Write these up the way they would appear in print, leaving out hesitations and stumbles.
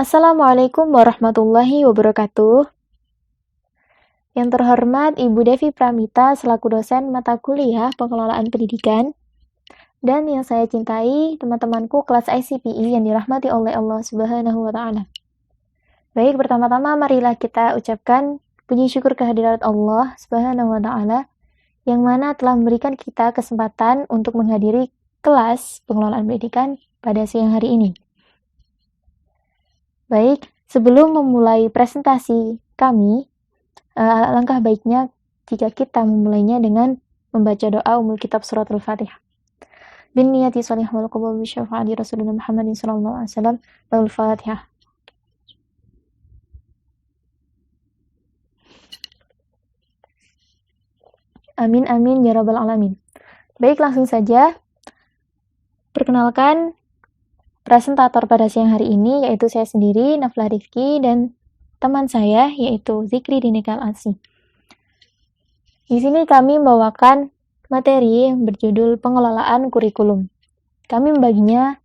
Assalamualaikum warahmatullahi wabarakatuh. Yang terhormat Ibu Devi Pramita selaku dosen mata kuliah Pengelolaan Pendidikan, dan yang saya cintai teman-temanku kelas ICPI yang dirahmati oleh Allah Subhanahu wa taala. Baik, pertama-tama marilah kita ucapkan puji syukur kehadirat Allah Subhanahu wa taala yang mana telah memberikan kita kesempatan untuk menghadiri kelas Pengelolaan Pendidikan pada siang hari ini. Baik, sebelum memulai presentasi kami, alangkah baiknya jika kita memulainya dengan membaca doa umul kitab surat Al-Fatihah. Bin niyati sholih wal qabul bi syafaati Rasulullah Muhammadin sallallahu alaihi wasallam. Al-Fatihah. Amin amin ya rabbal alamin. Baik, langsung saja. Perkenalkan presentator pada siang hari ini yaitu saya sendiri, Nafla Rifki, dan teman saya yaitu Zikri Dinikal Asih. Di sini kami membawakan materi yang berjudul pengelolaan kurikulum. Kami membaginya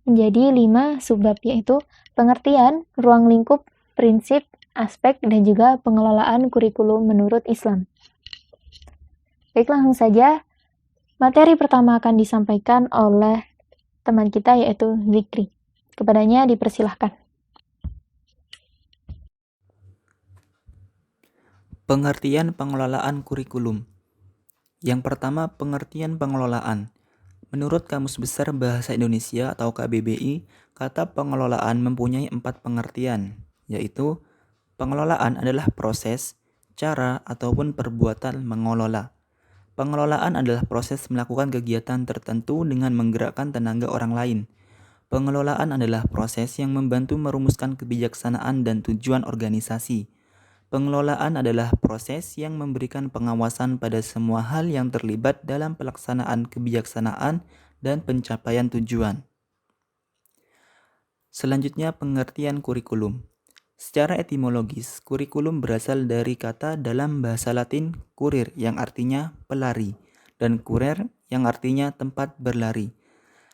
menjadi 5 subbab, yaitu pengertian, ruang lingkup, prinsip, aspek, dan juga pengelolaan kurikulum menurut Islam. Baik, langsung saja. Materi pertama akan disampaikan oleh teman kita yaitu Zikri. Kepadanya dipersilahkan. Pengertian pengelolaan kurikulum. Yang pertama, pengertian pengelolaan. Menurut Kamus Besar Bahasa Indonesia atau KBBI, kata pengelolaan mempunyai 4 pengertian, yaitu pengelolaan adalah proses, cara, ataupun perbuatan mengelola. Pengelolaan adalah proses melakukan kegiatan tertentu dengan menggerakkan tenaga orang lain. Pengelolaan adalah proses yang membantu merumuskan kebijaksanaan dan tujuan organisasi. Pengelolaan adalah proses yang memberikan pengawasan pada semua hal yang terlibat dalam pelaksanaan kebijaksanaan dan pencapaian tujuan. Selanjutnya, pengertian kurikulum. Secara etimologis, kurikulum berasal dari kata dalam bahasa Latin kurir yang artinya pelari dan kurer yang artinya tempat berlari.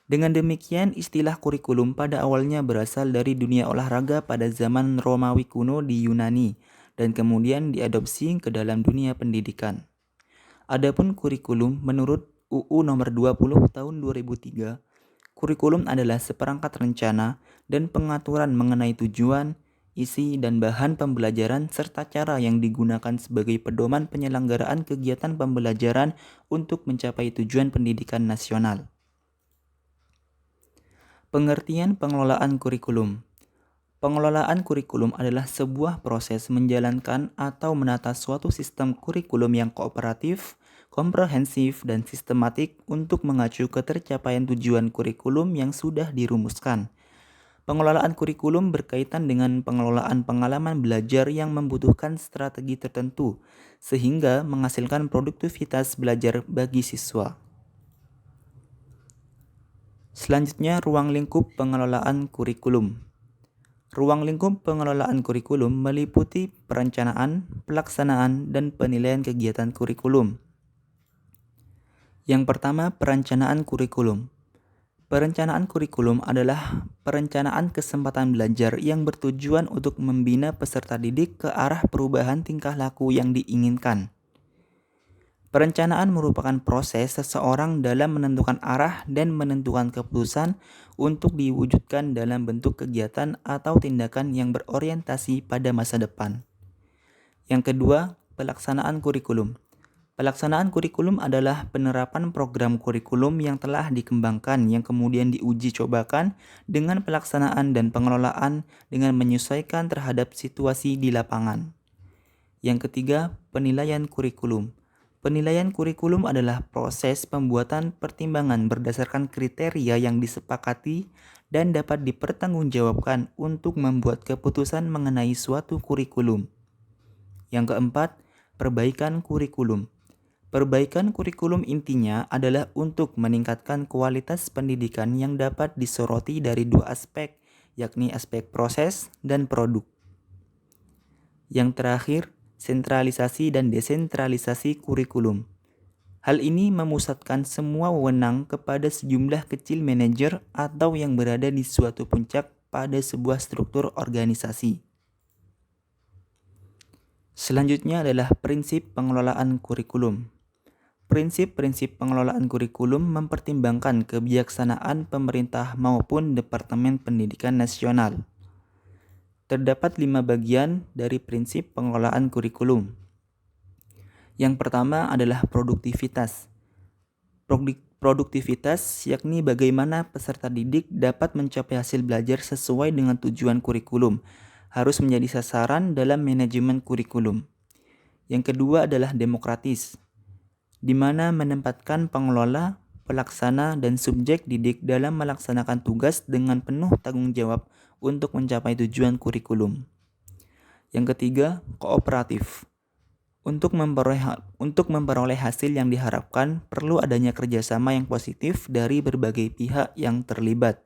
Dengan demikian, istilah kurikulum pada awalnya berasal dari dunia olahraga pada zaman Romawi kuno di Yunani dan kemudian diadopsi ke dalam dunia pendidikan. Adapun kurikulum menurut UU nomor 20 tahun 2003, kurikulum adalah seperangkat rencana dan pengaturan mengenai tujuan, isi, dan bahan pembelajaran serta cara yang digunakan sebagai pedoman penyelenggaraan kegiatan pembelajaran untuk mencapai tujuan pendidikan nasional. Pengertian pengelolaan kurikulum. Pengelolaan kurikulum adalah sebuah proses menjalankan atau menata suatu sistem kurikulum yang kooperatif, komprehensif, dan sistematik untuk mengacu ke tercapaian tujuan kurikulum yang sudah dirumuskan. Pengelolaan kurikulum berkaitan dengan pengelolaan pengalaman belajar yang membutuhkan strategi tertentu, sehingga menghasilkan produktivitas belajar bagi siswa. Selanjutnya, ruang lingkup pengelolaan kurikulum. Ruang lingkup pengelolaan kurikulum meliputi perencanaan, pelaksanaan, dan penilaian kegiatan kurikulum. Yang pertama, perencanaan kurikulum. Perencanaan kurikulum adalah perencanaan kesempatan belajar yang bertujuan untuk membina peserta didik ke arah perubahan tingkah laku yang diinginkan. Perencanaan merupakan proses seseorang dalam menentukan arah dan menentukan keputusan untuk diwujudkan dalam bentuk kegiatan atau tindakan yang berorientasi pada masa depan. Yang kedua, pelaksanaan kurikulum. Pelaksanaan kurikulum adalah penerapan program kurikulum yang telah dikembangkan yang kemudian diuji cobakan dengan pelaksanaan dan pengelolaan dengan menyesuaikan terhadap situasi di lapangan. Yang ketiga, penilaian kurikulum. Penilaian kurikulum adalah proses pembuatan pertimbangan berdasarkan kriteria yang disepakati dan dapat dipertanggungjawabkan untuk membuat keputusan mengenai suatu kurikulum. Yang keempat, perbaikan kurikulum. Perbaikan kurikulum intinya adalah untuk meningkatkan kualitas pendidikan yang dapat disoroti dari 2 aspek, yakni aspek proses dan produk. Yang terakhir, sentralisasi dan desentralisasi kurikulum. Hal ini memusatkan semua wewenang kepada sejumlah kecil manajer atau yang berada di suatu puncak pada sebuah struktur organisasi. Selanjutnya adalah prinsip pengelolaan kurikulum. Prinsip-prinsip pengelolaan kurikulum mempertimbangkan kebijaksanaan pemerintah maupun Departemen Pendidikan Nasional. Terdapat 5 bagian dari prinsip pengelolaan kurikulum. Yang pertama adalah produktivitas. Produktivitas yakni bagaimana peserta didik dapat mencapai hasil belajar sesuai dengan tujuan kurikulum, harus menjadi sasaran dalam manajemen kurikulum. Yang kedua adalah demokratis, di mana menempatkan pengelola, pelaksana, dan subjek didik dalam melaksanakan tugas dengan penuh tanggung jawab untuk mencapai tujuan kurikulum. Yang ketiga, kooperatif. Untuk memperoleh hasil yang diharapkan, perlu adanya kerjasama yang positif dari berbagai pihak yang terlibat.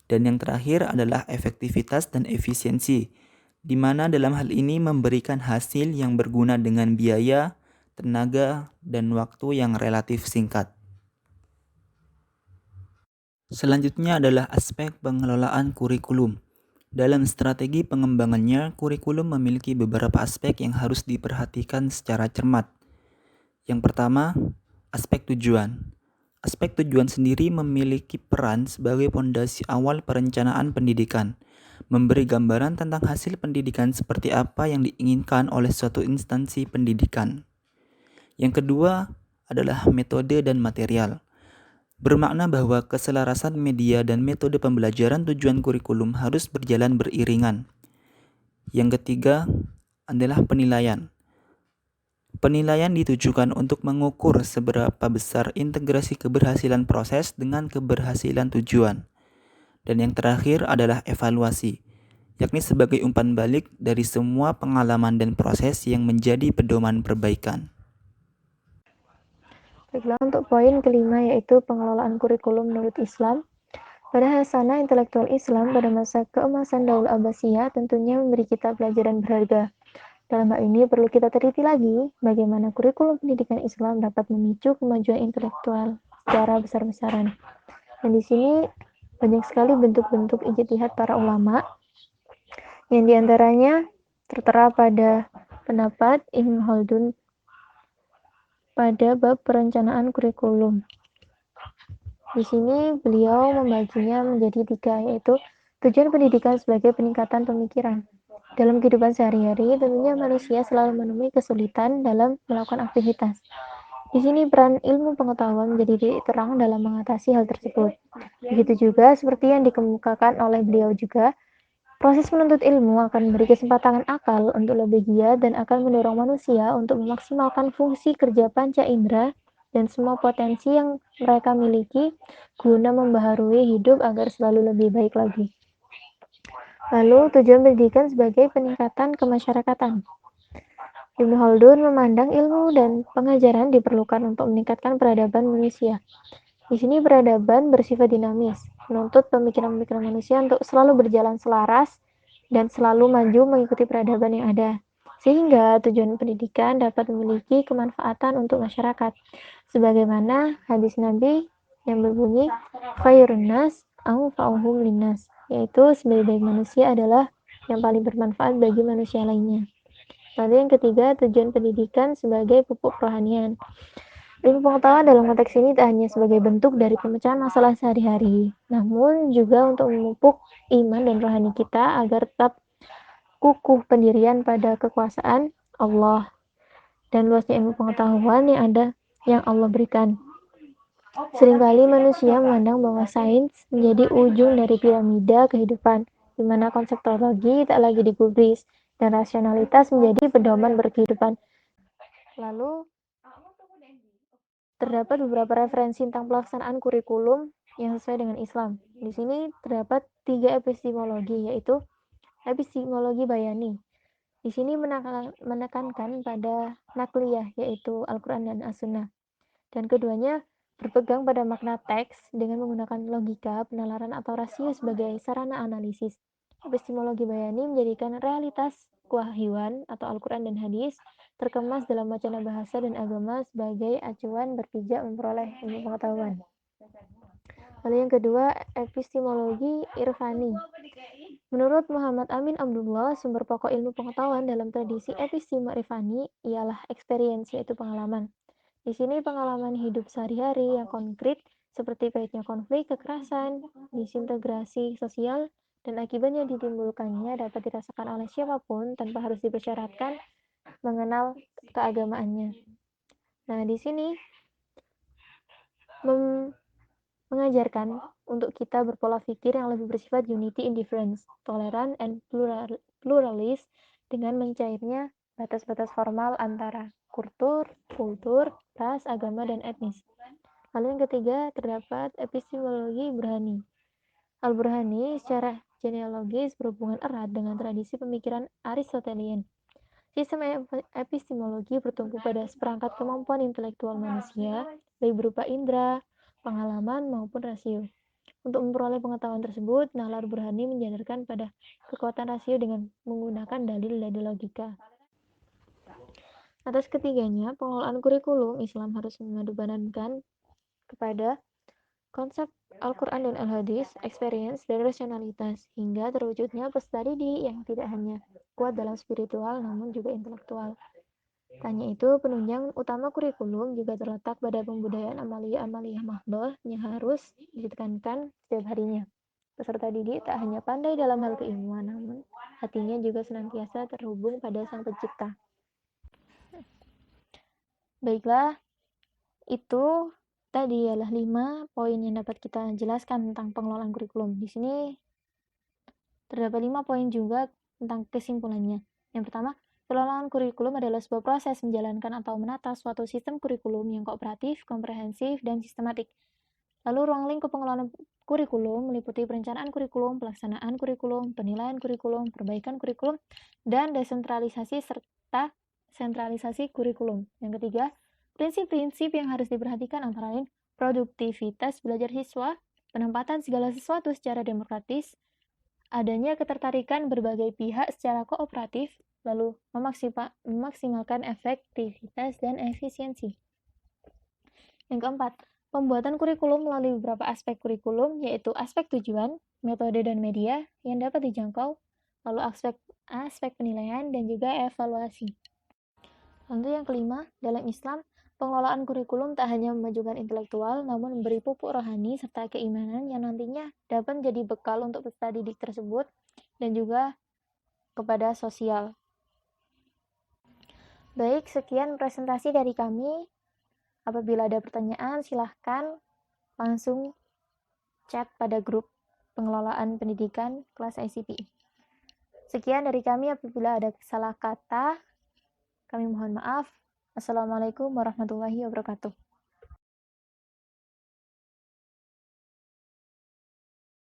Dan yang terakhir adalah efektivitas dan efisiensi, di mana dalam hal ini memberikan hasil yang berguna dengan biaya, tenaga, dan waktu yang relatif singkat. Selanjutnya adalah aspek pengelolaan kurikulum. Dalam strategi pengembangannya, kurikulum memiliki beberapa aspek yang harus diperhatikan secara cermat. Yang pertama, aspek tujuan. Aspek tujuan sendiri memiliki peran sebagai fondasi awal perencanaan pendidikan, memberi gambaran tentang hasil pendidikan seperti apa yang diinginkan oleh suatu instansi pendidikan. Yang kedua adalah metode dan material. Bermakna bahwa keselarasan media dan metode pembelajaran tujuan kurikulum harus berjalan beriringan. Yang ketiga adalah penilaian. Penilaian ditujukan untuk mengukur seberapa besar integrasi keberhasilan proses dengan keberhasilan tujuan. Dan yang terakhir adalah evaluasi, yakni sebagai umpan balik dari semua pengalaman dan proses yang menjadi pedoman perbaikan. Baiklah, untuk poin kelima yaitu pengelolaan kurikulum menurut Islam. Pada hasanah intelektual Islam pada masa keemasan Daul Abbasiyah tentunya memberi kita pelajaran berharga. Dalam hal ini perlu kita teliti lagi bagaimana kurikulum pendidikan Islam dapat memicu kemajuan intelektual secara besar-besaran. Dan di sini banyak sekali bentuk-bentuk ijtihad para ulama yang diantaranya tertera pada pendapat Ibnu Khaldun pada bab perencanaan kurikulum. Di sini beliau membaginya menjadi 3, yaitu tujuan pendidikan sebagai peningkatan pemikiran. Dalam kehidupan sehari-hari, tentunya manusia selalu menemui kesulitan dalam melakukan aktivitas. Di sini peran ilmu pengetahuan menjadi titik terang dalam mengatasi hal tersebut. Begitu juga seperti yang dikemukakan oleh beliau juga, proses menuntut ilmu akan memberi kesempatan akal untuk lebih giat dan akan mendorong manusia untuk memaksimalkan fungsi kerja panca indera dan semua potensi yang mereka miliki guna membaharui hidup agar selalu lebih baik lagi. Lalu, tujuan pendidikan sebagai peningkatan kemasyarakatan. Ibnu Khaldun memandang ilmu dan pengajaran diperlukan untuk meningkatkan peradaban manusia. Di sini peradaban bersifat dinamis, menuntut pemikiran-pemikiran manusia untuk selalu berjalan selaras dan selalu maju mengikuti peradaban yang ada. Sehingga tujuan pendidikan dapat memiliki kemanfaatan untuk masyarakat. Sebagaimana hadis Nabi yang berbunyi, khairun nas anfa'uhum linnas, yaitu sebaik-baik manusia adalah yang paling bermanfaat bagi manusia lainnya. Lalu yang ketiga, tujuan pendidikan sebagai pupuk rohanian. Ilmu pengetahuan dalam konteks ini tak hanya sebagai bentuk dari pemecahan masalah sehari-hari, namun juga untuk memupuk iman dan rohani kita agar tetap kukuh pendirian pada kekuasaan Allah dan luasnya ilmu pengetahuan yang Allah berikan. Seringkali manusia memandang bahwa sains menjadi ujung dari piramida kehidupan, di mana konsep teologi tak lagi digubris dan rasionalitas menjadi pedoman berkehidupan. Lalu, terdapat beberapa referensi tentang pelaksanaan kurikulum yang sesuai dengan Islam. Di sini terdapat 3 epistemologi, yaitu epistemologi bayani. Di sini menekankan pada nakliyah, yaitu Al-Quran dan As-Sunnah. Dan keduanya berpegang pada makna teks dengan menggunakan logika, penalaran atau rasio sebagai sarana analisis. Epistemologi bayani menjadikan realitas kewahyuan atau Al-Quran dan hadis terkemas dalam wacana bahasa dan agama sebagai acuan berpijak memperoleh ilmu pengetahuan. Lalu yang kedua, epistemologi irfani. Menurut Muhammad Amin Abdullah, sumber pokok ilmu pengetahuan dalam tradisi episteme irfani ialah experience, yaitu pengalaman. Di sini pengalaman hidup sehari-hari yang konkret seperti pahitnya konflik, kekerasan, disintegrasi sosial, dan akibatnya ditimbulkannya dapat dirasakan oleh siapapun tanpa harus dipersyaratkan mengenal keagamaannya. Nah, di sini mengajarkan untuk kita berpola pikir yang lebih bersifat unity in difference, toleran and pluralis dengan mencairnya batas-batas formal antara kultur, ras, agama, dan etnis. Lalu yang ketiga, terdapat epistemologi Burhani. Al-Burhani secara genealogis berhubungan erat dengan tradisi pemikiran Aristotelian. Sistem epistemologi bertumpu pada seperangkat kemampuan intelektual manusia, baik berupa indera, pengalaman, maupun rasio. Untuk memperoleh pengetahuan tersebut, nalar Burhani menjadarkan pada kekuatan rasio dengan menggunakan dalil dan logika. Atas ketiganya, pengelolaan kurikulum Islam harus memadupadankan kepada konsep Al-Quran dan Al-Hadis, experience, dan rasionalitas, hingga terwujudnya peserta didik yang tidak hanya kuat dalam spiritual, namun juga intelektual. Tanya itu, penunjang utama kurikulum juga terletak pada pembudayaan amaliyah-amaliyah mahdoh yang harus ditekankan setiap harinya. Peserta didik tak hanya pandai dalam hal keilmuan, namun hatinya juga senantiasa terhubung pada Sang Pencipta. Baiklah, itu tadi adalah 5 poin yang dapat kita jelaskan tentang pengelolaan kurikulum. Di sini terdapat 5 poin juga tentang kesimpulannya. Yang pertama, pengelolaan kurikulum adalah sebuah proses menjalankan atau menata suatu sistem kurikulum yang kooperatif, komprehensif, dan sistematik. Lalu ruang lingkup pengelolaan kurikulum meliputi perencanaan kurikulum, pelaksanaan kurikulum, penilaian kurikulum, perbaikan kurikulum, dan desentralisasi serta sentralisasi kurikulum. Yang ketiga, prinsip-prinsip yang harus diperhatikan antara lain produktivitas belajar siswa, penempatan segala sesuatu secara demokratis, adanya ketertarikan berbagai pihak secara kooperatif, lalu memaksimalkan efektivitas dan efisiensi. Yang keempat, pembuatan kurikulum melalui beberapa aspek kurikulum, yaitu aspek tujuan, metode, dan media yang dapat dijangkau, lalu aspek penilaian, dan juga evaluasi. Lalu yang kelima, dalam Islam, pengelolaan kurikulum tak hanya memajukan intelektual, namun memberi pupuk rohani serta keimanan yang nantinya dapat menjadi bekal untuk peserta didik tersebut dan juga kepada sosial. Baik, sekian presentasi dari kami. Apabila ada pertanyaan, silahkan langsung chat pada grup pengelolaan pendidikan kelas ICP. Sekian dari kami, apabila ada salah kata, kami mohon maaf. Assalamualaikum warahmatullahi wabarakatuh.